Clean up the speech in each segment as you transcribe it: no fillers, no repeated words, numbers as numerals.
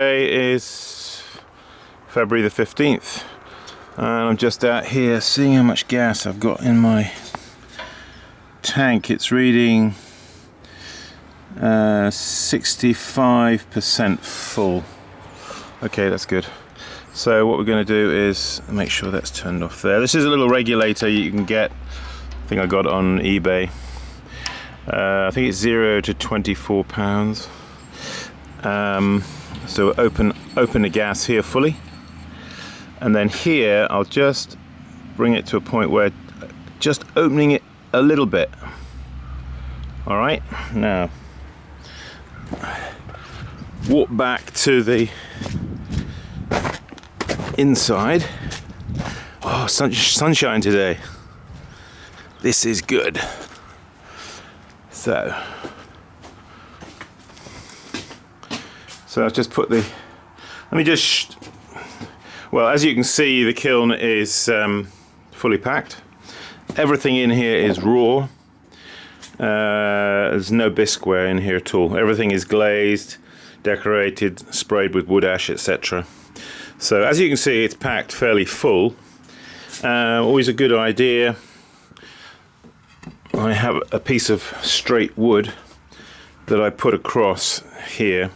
Today is February the 15th and I'm just out here seeing how much gas I've got in my tank. It's reading 65% full. Okay, that's good. So what we're going to do is make sure that's turned off there. This is a little regulator you can get. I think I got it on eBay. I think it's 0 to 24 pounds. So open the gas here fully, and then here I'll just bring it to a point where just opening it a little bit. All right, now walk back to the inside. Oh, sunshine today. This is good. So I've just put the, well, as you can see, the kiln is fully packed. Everything in here is raw. There's no bisqueware in here at all. Everything is glazed, decorated, sprayed with wood ash, etc. So as you can see, it's packed fairly full. Always a good idea. I have a piece of straight wood that I put across here,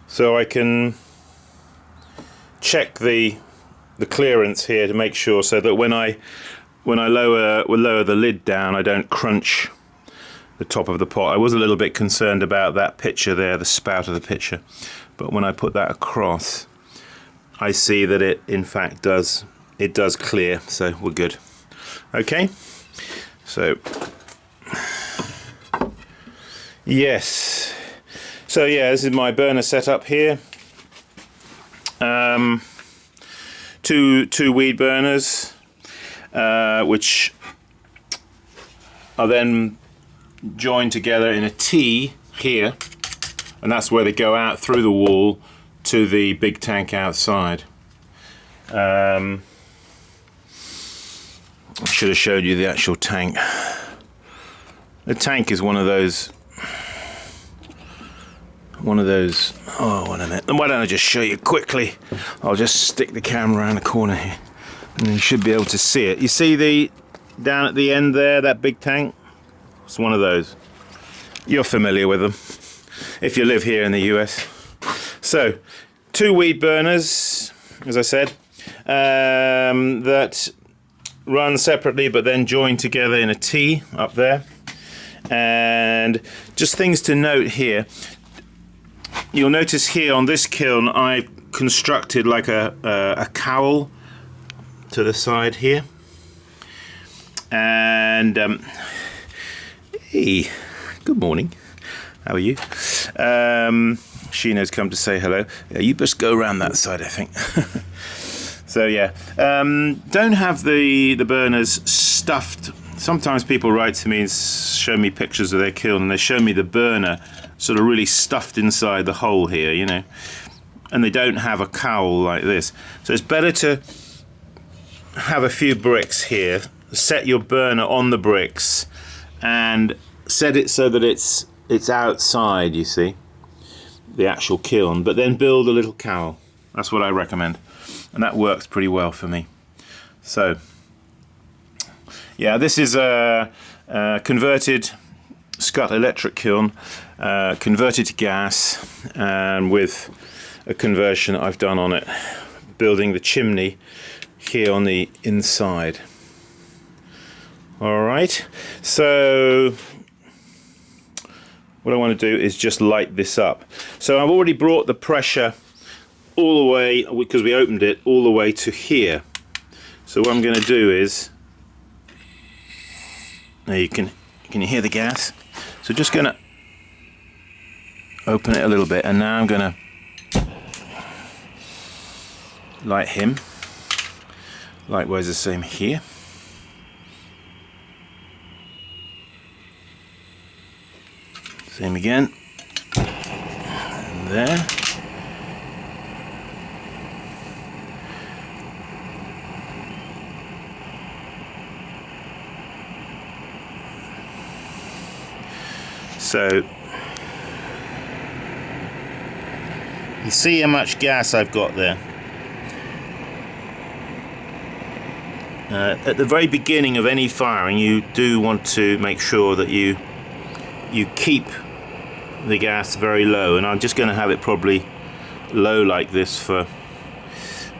so I can check the clearance here to make sure, so that when I lower the lid down, I don't crunch the top of the pot. I was a little bit concerned about that pitcher there, the spout of the pitcher, but when I put that across, I see that it in fact does clear, so we're good. Okay, so yes. So yeah, this is my burner setup here. Two weed burners, which are then joined together in a T here, and that's where they go out through the wall to the big tank outside. I should have showed you the actual tank. The tank is one of those, oh, wait a minute, why don't I just show you quickly. I'll just stick the camera around the corner here and you should be able to see it. You see down at the end there, that big tank? It's one of those. You're familiar with them if you live here in the US. So, two weed burners, as I said, that run separately but then join together in a T up there. And just things to note here. You'll notice here on this kiln I've constructed like a cowl to the side here, and hey, good morning, how are you? Sheena's come to say hello. Yeah, you best go around that side, I think. So yeah, don't have the burners stuffed. Sometimes people write to me and show me pictures of their kiln and they show me the burner sort of really stuffed inside the hole here, you know, and they don't have a cowl like this. So it's better to have a few bricks here, set your burner on the bricks and set it so that it's outside, you see, the actual kiln, but then build a little cowl. That's what I recommend, and that works pretty well for me. So yeah, this is a converted Scut electric kiln, converted to gas, and with a conversion I've done on it, building the chimney here on the inside. Alright, so what I want to do is just light this up. So I've already brought the pressure all the way, because we opened it, all the way to here. So what I'm going to do is, now can you hear the gas? So just going to open it a little bit, and now I'm going to light him. Likewise the same here. Same again. And there. So You see how much gas I've got there. At the very beginning of any firing, you do want to make sure that you keep the gas very low, and I'm just going to have it probably low like this for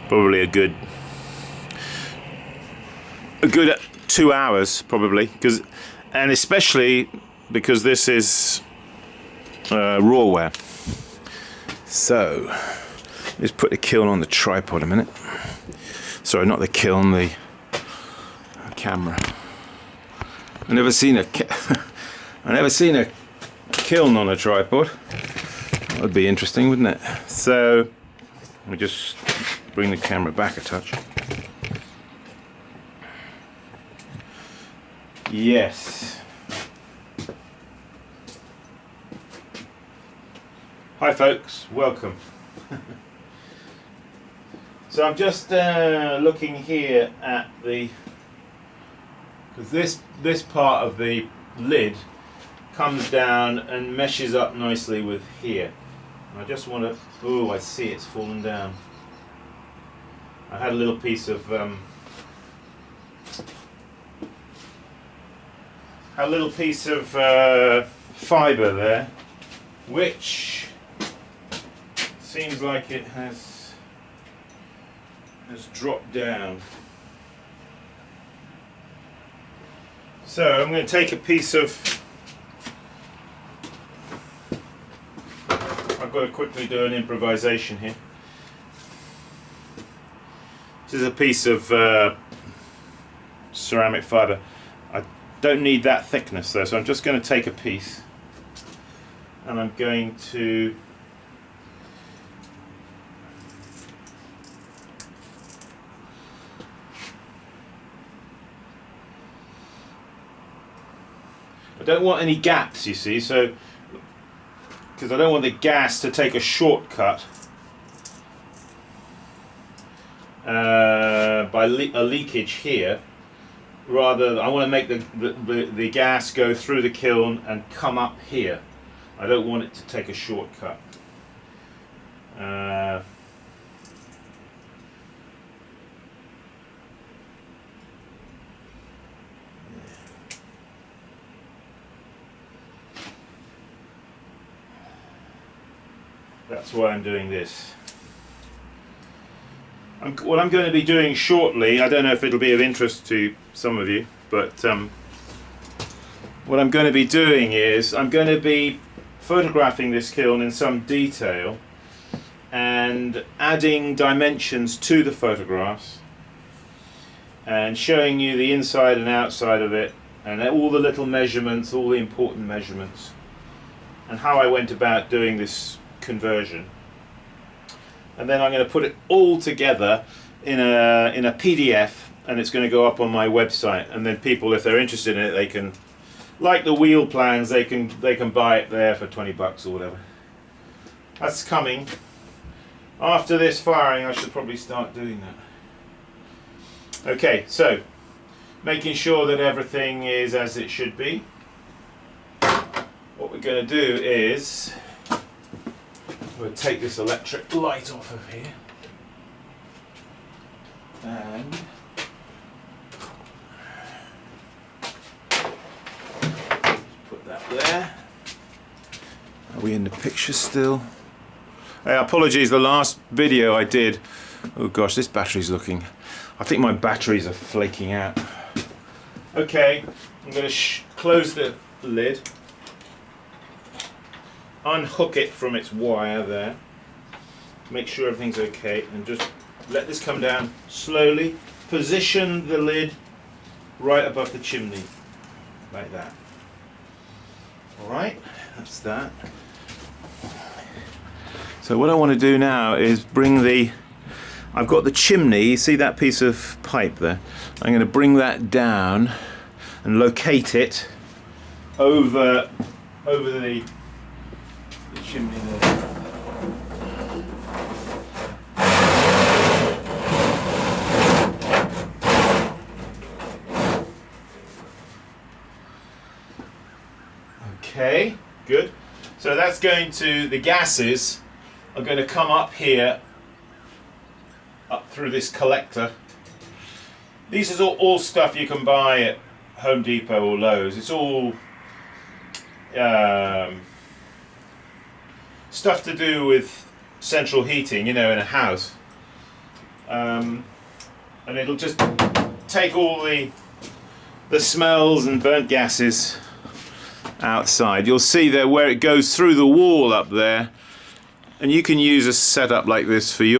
probably a good 2 hours probably, and especially because this is rawware. So let's put the kiln on the tripod a minute. Sorry, not the kiln, the camera. I've never seen a kiln on a tripod. That would be interesting, wouldn't it? So let me just bring the camera back a touch. Yes. Hi folks, welcome. So I'm just looking here at because this part of the lid comes down and meshes up nicely with here. I just want to, oh, I see it's fallen down. I had a little piece of fibre there, which seems like it has dropped down. So I'm going to take a piece of, I've got to quickly do an improvisation here. This is a piece of ceramic fibre. I don't need that thickness though, so I'm just going to take a piece and I'm going to I don't want any gaps, you see, so because I don't want the gas to take a shortcut by a leakage here. Rather, I want to make the gas go through the kiln and come up here. I don't want it to take a shortcut. That's why I'm doing this. What I'm going to be doing shortly, I don't know if it'll be of interest to some of you, but what I'm going to be doing is I'm going to be photographing this kiln in some detail and adding dimensions to the photographs and showing you the inside and outside of it and all the little measurements, all the important measurements, and how I went about doing this conversion. And then I'm going to put it all together in a PDF, and it's going to go up on my website, and then people, if they're interested in it, they can, like the wheel plans, they can buy it there for 20 bucks or whatever. That's coming. After this firing I should probably start doing that. Okay, so making sure that everything is as it should be. What we're going to do is we'll take this electric light off of here and put that there. Are we in the picture still? Hey, apologies, the last video I did, oh gosh, this battery's looking, I think my batteries are flaking out. Okay, I'm going to close the lid, unhook it from its wire there, make sure everything's okay, and just let this come down slowly. Position the lid right above the chimney, like that. Alright, that's that. So what I want to do now is bring I've got the chimney, you see that piece of pipe there? I'm going to bring that down and locate it over the chimney there. Okay, good. So that's going to the gases I'm going to come up here, up through this collector. These is all stuff you can buy at Home Depot or Lowe's. It's all stuff to do with central heating, you know, in a house. And it'll just take all the smells and burnt gases outside. You'll see there where it goes through the wall up there, and you can use a setup like this for your